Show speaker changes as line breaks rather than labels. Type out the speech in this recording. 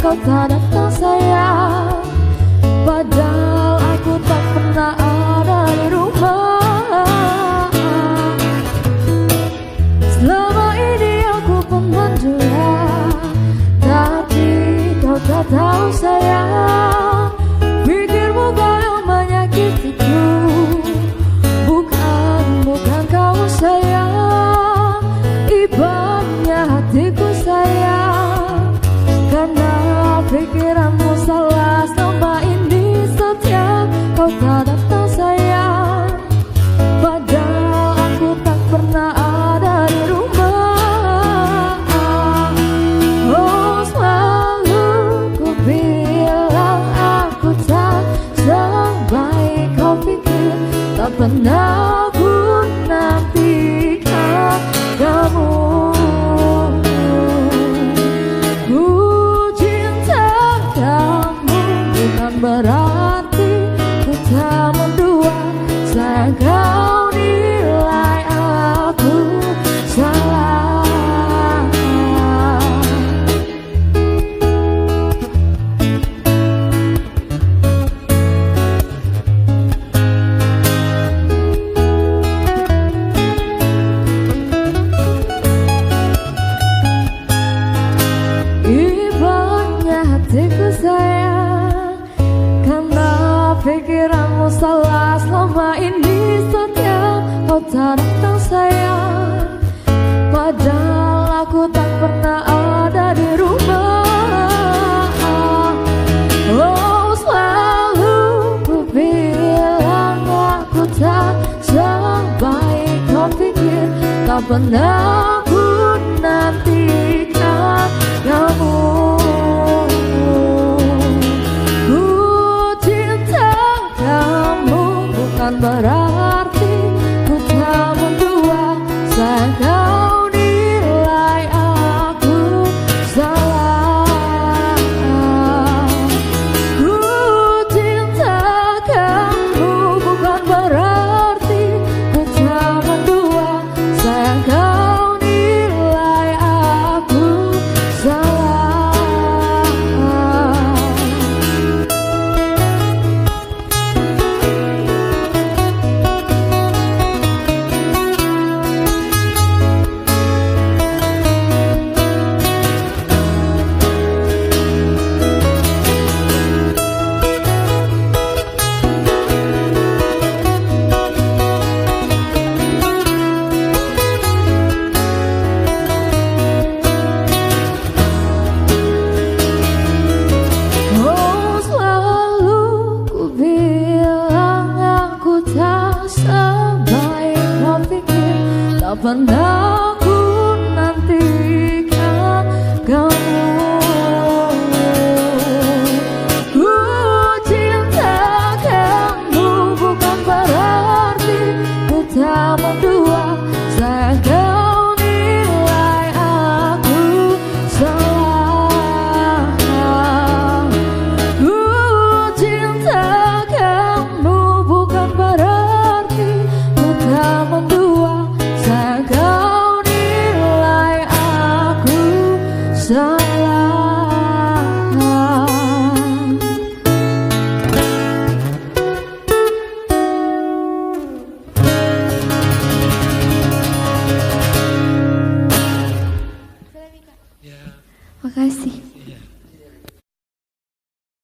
kau tak datang sayang. Padahal aku tak pernah ada di rumah. Selama ini aku pemandunya, tapi kau tak tahu sayang. Pikirmu kau yang menyakitiku, bukan kau sayang. Ibaratnya hatiku sayang, karena pikiranmu salah selama ini. Setiap kau tak datang sayang, padahal aku tak pernah ada di rumah. Oh, selalu ku bilang aku tak sebaik kau pikir. Tak pernah ku nantikan kamu. Ku cinta kamu bukan berarti ku tak mendua. Sayang kau nilai aku salah. Ibaratnya hatiku sayang, karena pikiranmu salah selama ini. Setiap kau tak datang sayang, padahal aku tak pernah ada di rumah. Oh, selalu ku bilang aku tak sebaik kau pikir. Tak pernah ku nantikan kamu. Ku cinta kamu bukan berarti ku tak mendua. Sayang kau nilai aku salah. Ku cinta kamu bukan berarti ku tak mendua. Sayang kau nilai aku salah. Oh, selalu ku bilang aku tak sebaik kau pikir. Tak pernah ku nantikan kamu. Ku cinta kamu bukan berarti ku tak mendua. Sayang kau nilai aku salah. Ku cinta kamu bukan berarti ku tak mendua. Sayang kau nilai aku salah.